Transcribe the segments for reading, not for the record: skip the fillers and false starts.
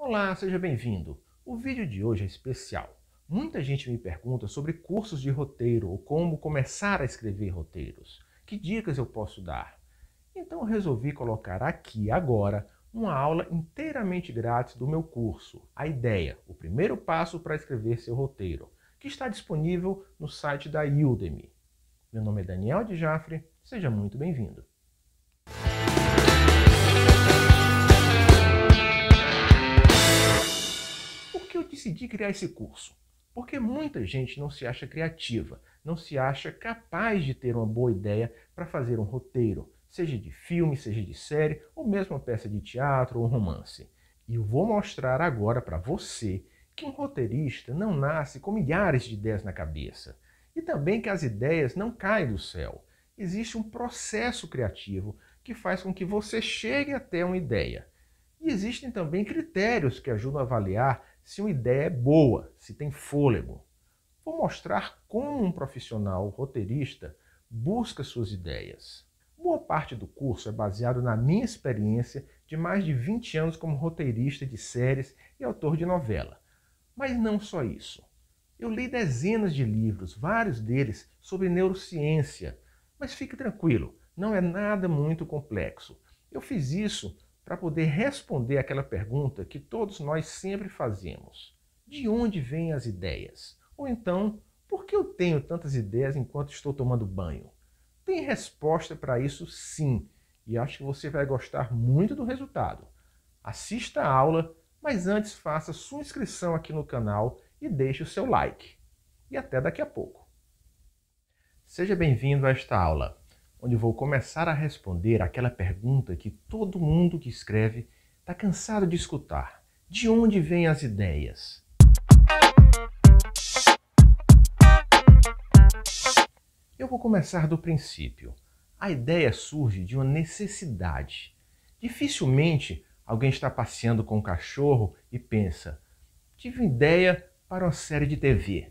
Olá, seja bem-vindo. O vídeo de hoje é especial. Muita gente me pergunta sobre cursos de roteiro ou como começar a escrever roteiros. Que dicas eu posso dar? Então eu resolvi colocar aqui agora uma aula inteiramente grátis do meu curso, A Ideia, o primeiro passo para escrever seu roteiro, que está disponível no site da Udemy. Meu nome é Daniel de Jafre, seja muito bem-vindo. Por que eu decidi criar esse curso? Porque muita gente não se acha criativa, não se acha capaz de ter uma boa ideia para fazer um roteiro, seja de filme, seja de série, ou mesmo uma peça de teatro ou romance. E eu vou mostrar agora para você que um roteirista não nasce com milhares de ideias na cabeça. E também que as ideias não caem do céu. Existe um processo criativo que faz com que você chegue até uma ideia. E existem também critérios que ajudam a avaliar se uma ideia é boa, se tem fôlego. Vou mostrar como um profissional roteirista busca suas ideias. Boa parte do curso é baseado na minha experiência de mais de 20 anos como roteirista de séries e autor de novela. Mas não só isso. Eu li dezenas de livros, vários deles sobre neurociência. Mas fique tranquilo, não é nada muito complexo. Eu fiz isso para poder responder aquela pergunta que todos nós sempre fazemos. De onde vêm as ideias? Ou então, por que eu tenho tantas ideias enquanto estou tomando banho? Tem resposta para isso sim, e acho que você vai gostar muito do resultado. Assista a aula, mas antes faça sua inscrição aqui no canal e deixe o seu like. E até daqui a pouco. Seja bem-vindo a esta aula, onde vou começar a responder aquela pergunta que todo mundo que escreve está cansado de escutar. De onde vêm as ideias? Eu vou começar do princípio. A ideia surge de uma necessidade. Dificilmente alguém está passeando com um cachorro e pensa: tive uma ideia para uma série de TV.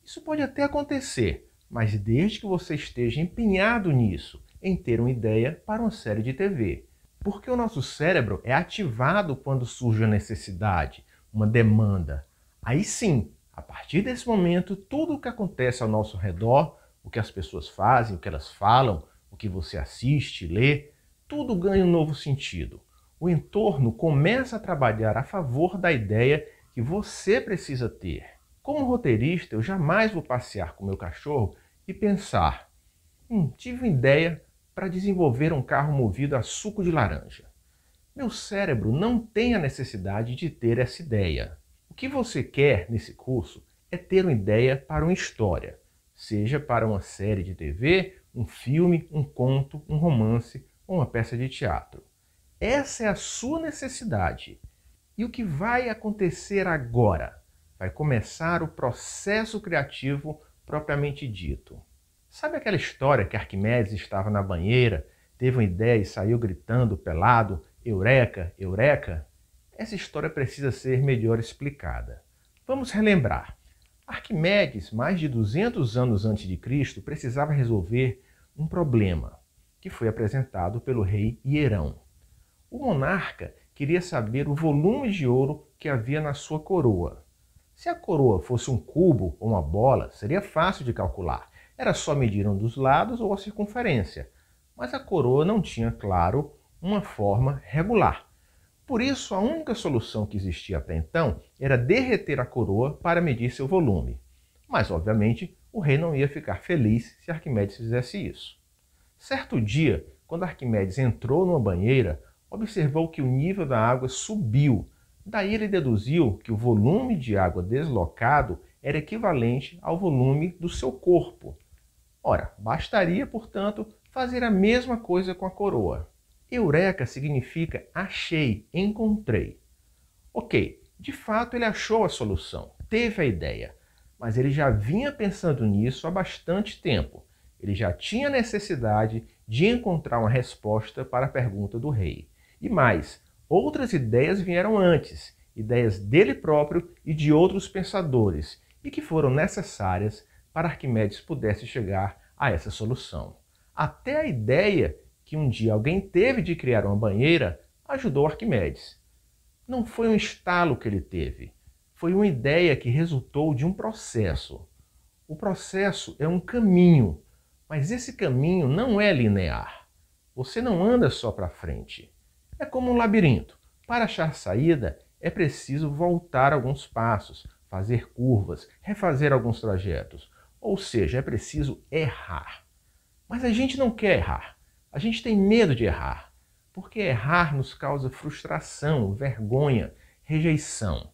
Isso pode até acontecer, mas desde que você esteja empenhado nisso, em ter uma ideia para uma série de TV. Porque o nosso cérebro é ativado quando surge a necessidade, uma demanda. Aí sim, a partir desse momento, tudo o que acontece ao nosso redor, o que as pessoas fazem, o que elas falam, o que você assiste, lê, tudo ganha um novo sentido. O entorno começa a trabalhar a favor da ideia que você precisa ter. Como roteirista, eu jamais vou passear com meu cachorro e pensar: tive uma ideia para desenvolver um carro movido a suco de laranja. Meu cérebro não tem a necessidade de ter essa ideia. O que você quer nesse curso é ter uma ideia para uma história, seja para uma série de TV, um filme, um conto, um romance ou uma peça de teatro. Essa é a sua necessidade. E o que vai acontecer agora? Vai começar o processo criativo propriamente dito. Sabe aquela história que Arquimedes estava na banheira, teve uma ideia e saiu gritando pelado: Eureka, Eureka? Essa história precisa ser melhor explicada. Vamos relembrar. Arquimedes, mais de 200 anos antes de Cristo, precisava resolver um problema que foi apresentado pelo rei Hierão. O monarca queria saber o volume de ouro que havia na sua coroa. Se a coroa fosse um cubo ou uma bola, seria fácil de calcular. Era só medir um dos lados ou a circunferência. Mas a coroa não tinha, claro, uma forma regular. Por isso, a única solução que existia até então era derreter a coroa para medir seu volume. Mas, obviamente, o rei não ia ficar feliz se Arquimedes fizesse isso. Certo dia, quando Arquimedes entrou numa banheira, observou que o nível da água subiu. Daí ele deduziu que o volume de água deslocado era equivalente ao volume do seu corpo. Ora, bastaria, portanto, fazer a mesma coisa com a coroa. Eureka significa achei, encontrei. Ok, de fato ele achou a solução, teve a ideia, mas ele já vinha pensando nisso há bastante tempo. Ele já tinha necessidade de encontrar uma resposta para a pergunta do rei. E mais, outras ideias vieram antes, ideias dele próprio e de outros pensadores, e que foram necessárias para Arquimedes pudesse chegar a essa solução. Até a ideia que um dia alguém teve de criar uma banheira ajudou Arquimedes. Não foi um estalo que ele teve, foi uma ideia que resultou de um processo. O processo é um caminho, mas esse caminho não é linear. Você não anda só para frente. É como um labirinto. Para achar saída, é preciso voltar alguns passos, fazer curvas, refazer alguns trajetos. Ou seja, é preciso errar. Mas a gente não quer errar. A gente tem medo de errar. Porque errar nos causa frustração, vergonha, rejeição.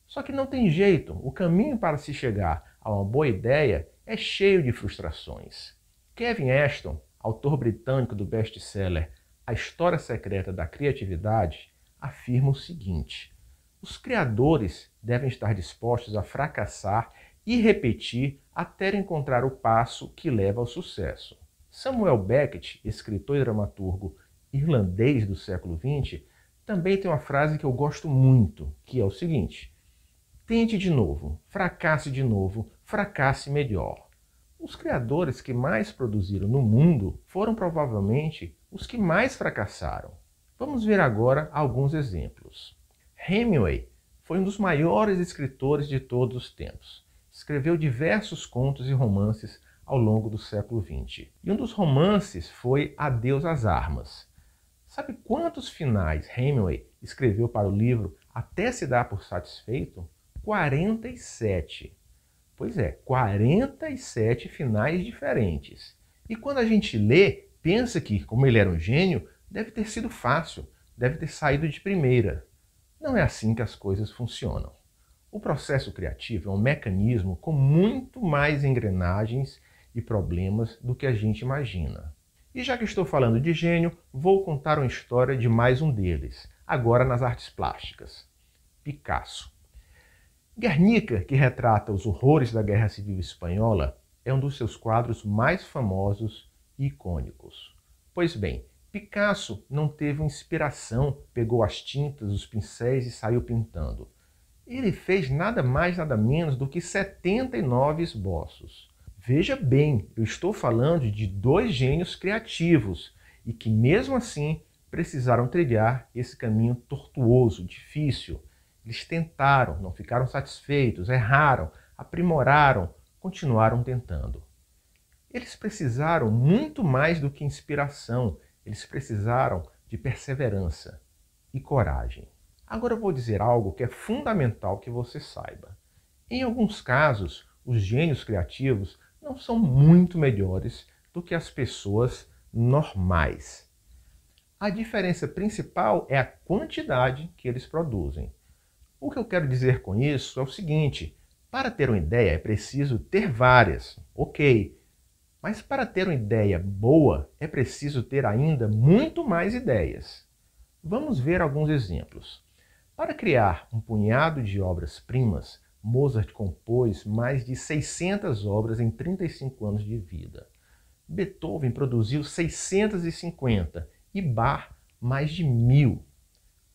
Só que não tem jeito. O caminho para se chegar a uma boa ideia é cheio de frustrações. Kevin Ashton, autor britânico do best-seller A História Secreta da Criatividade, afirma o seguinte: os criadores devem estar dispostos a fracassar e repetir até encontrar o passo que leva ao sucesso. Samuel Beckett, escritor e dramaturgo irlandês do século XX, também tem uma frase que eu gosto muito, que é o seguinte: tente de novo, fracasse melhor. Os criadores que mais produziram no mundo foram provavelmente os que mais fracassaram. Vamos ver agora alguns exemplos. Hemingway foi um dos maiores escritores de todos os tempos. Escreveu diversos contos e romances ao longo do século XX. E um dos romances foi Adeus às Armas. Sabe quantos finais Hemingway escreveu para o livro até se dar por satisfeito? 47. Pois é, 47 finais diferentes. E quando a gente lê, pensa que, como ele era um gênio, deve ter sido fácil, deve ter saído de primeira. Não é assim que as coisas funcionam. O processo criativo é um mecanismo com muito mais engrenagens e problemas do que a gente imagina. E já que estou falando de gênio, vou contar uma história de mais um deles, agora nas artes plásticas. Picasso. Guernica, que retrata os horrores da Guerra Civil Espanhola, é um dos seus quadros mais famosos e icônicos. Pois bem, Picasso não teve uma inspiração, pegou as tintas, os pincéis e saiu pintando. Ele fez nada mais, nada menos do que 79 esboços. Veja bem, eu estou falando de dois gênios criativos e que mesmo assim precisaram trilhar esse caminho tortuoso, difícil. Eles tentaram, não ficaram satisfeitos, erraram, aprimoraram, continuaram tentando. Eles precisaram muito mais do que inspiração, eles precisaram de perseverança e coragem. Agora eu vou dizer algo que é fundamental que você saiba. Em alguns casos, os gênios criativos não são muito melhores do que as pessoas normais. A diferença principal é a quantidade que eles produzem. O que eu quero dizer com isso é o seguinte: para ter uma ideia é preciso ter várias, ok. Mas para ter uma ideia boa é preciso ter ainda muito mais ideias. Vamos ver alguns exemplos. Para criar um punhado de obras-primas, Mozart compôs mais de 600 obras em 35 anos de vida. Beethoven produziu 650 e Bach mais de 1000.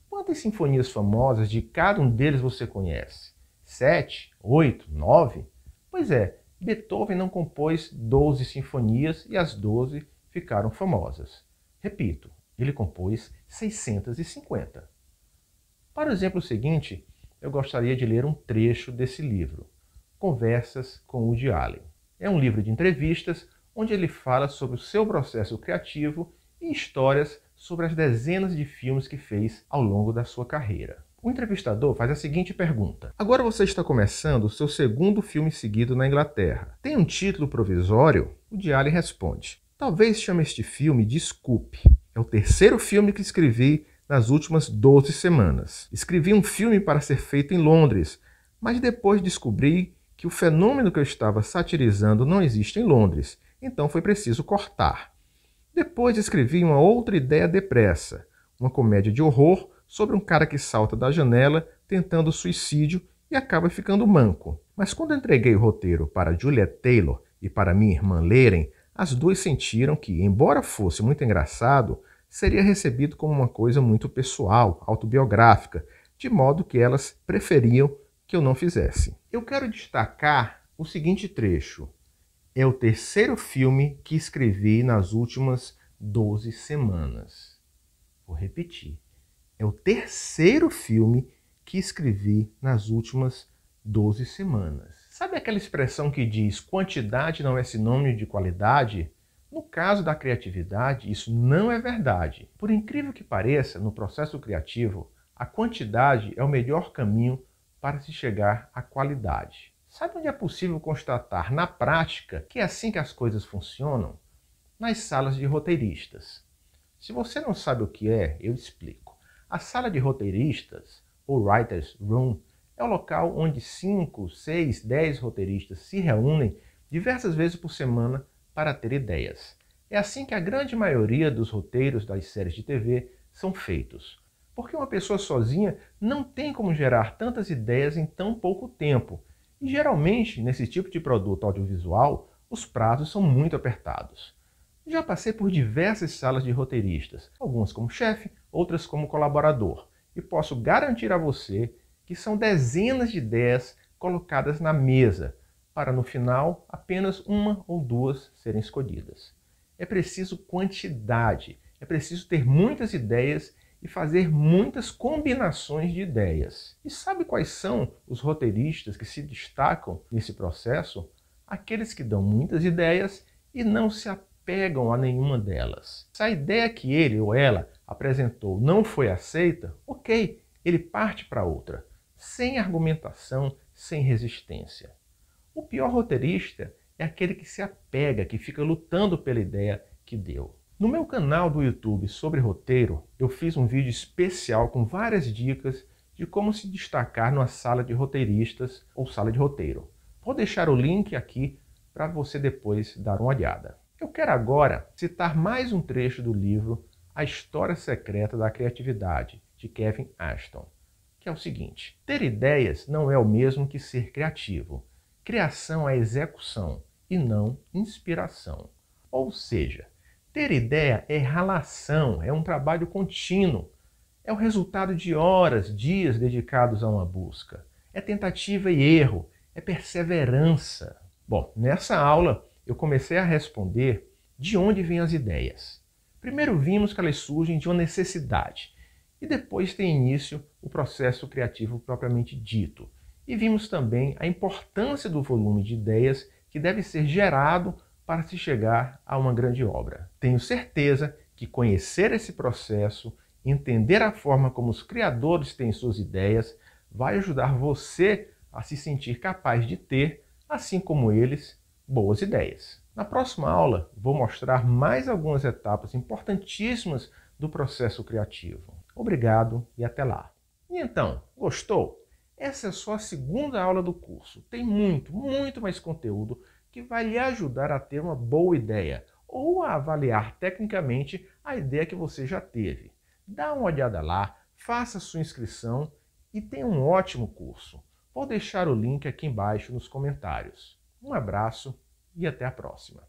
Quantas sinfonias famosas de cada um deles você conhece? 7, 8, 9? Pois é, Beethoven não compôs 12 sinfonias e as 12 ficaram famosas. Repito, ele compôs 650. Para o exemplo seguinte, eu gostaria de ler um trecho desse livro, Conversas com Woody Allen. É um livro de entrevistas onde ele fala sobre o seu processo criativo e histórias sobre as dezenas de filmes que fez ao longo da sua carreira. O entrevistador faz a seguinte pergunta: agora você está começando o seu segundo filme seguido na Inglaterra. Tem um título provisório? O Woody Allen responde: talvez chame este filme de Scoop. É o terceiro filme que escrevi nas últimas 12 semanas. Escrevi um filme para ser feito em Londres, mas depois descobri que o fenômeno que eu estava satirizando não existe em Londres, então foi preciso cortar. Depois escrevi uma outra ideia depressa, uma comédia de horror sobre um cara que salta da janela tentando suicídio e acaba ficando manco. Mas quando entreguei o roteiro para Juliet Taylor e para minha irmã lerem, as duas sentiram que, embora fosse muito engraçado, seria recebido como uma coisa muito pessoal, autobiográfica, de modo que elas preferiam que eu não fizesse. Eu quero destacar o seguinte trecho. É o terceiro filme que escrevi nas últimas 12 semanas. Vou repetir. É o terceiro filme que escrevi nas últimas 12 semanas. Sabe aquela expressão que diz quantidade não é sinônimo de qualidade? No caso da criatividade, isso não é verdade. Por incrível que pareça, no processo criativo, a quantidade é o melhor caminho para se chegar à qualidade. Sabe onde é possível constatar na prática que é assim que as coisas funcionam? Nas salas de roteiristas. Se você não sabe o que é, eu explico. A sala de roteiristas, ou Writer's Room, é o local onde 5, 6, 10 roteiristas se reúnem diversas vezes por semana para ter ideias. É assim que a grande maioria dos roteiros das séries de TV são feitos. Porque uma pessoa sozinha não tem como gerar tantas ideias em tão pouco tempo. E geralmente, nesse tipo de produto audiovisual, os prazos são muito apertados. Já passei por diversas salas de roteiristas, algumas como chefe, outras como colaborador, e posso garantir a você que são dezenas de ideias colocadas na mesa, para no final apenas uma ou duas serem escolhidas. É preciso quantidade, é preciso ter muitas ideias e fazer muitas combinações de ideias. E sabe quais são os roteiristas que se destacam nesse processo? Aqueles que dão muitas ideias e não se apegam a nenhuma delas. Se a ideia que ele ou ela apresentou não foi aceita, ok, ele parte para outra, sem argumentação, sem resistência. O pior roteirista é aquele que se apega, que fica lutando pela ideia que deu. No meu canal do YouTube sobre roteiro, eu fiz um vídeo especial com várias dicas de como se destacar numa sala de roteiristas ou sala de roteiro. Vou deixar o link aqui para você depois dar uma olhada. Eu quero agora citar mais um trecho do livro A História Secreta da Criatividade, de Kevin Ashton, que é o seguinte: ter ideias não é o mesmo que ser criativo. Criação é execução e não inspiração. Ou seja, ter ideia é ralação, é um trabalho contínuo. É o resultado de horas, dias dedicados a uma busca. É tentativa e erro, é perseverança. Bom, nessa aula eu comecei a responder de onde vêm as ideias. Primeiro vimos que elas surgem de uma necessidade e depois tem início o processo criativo propriamente dito. E vimos também a importância do volume de ideias que deve ser gerado para se chegar a uma grande obra. Tenho certeza que conhecer esse processo, entender a forma como os criadores têm suas ideias, vai ajudar você a se sentir capaz de ter, assim como eles, boas ideias. Na próxima aula, vou mostrar mais algumas etapas importantíssimas do processo criativo. Obrigado e até lá. E então, gostou? Essa é só a segunda aula do curso. Tem muito mais conteúdo que vai lhe ajudar a ter uma boa ideia ou a avaliar tecnicamente a ideia que você já teve. Dá uma olhada lá, faça sua inscrição e tenha um ótimo curso. Vou deixar o link aqui embaixo nos comentários. Um abraço e até a próxima.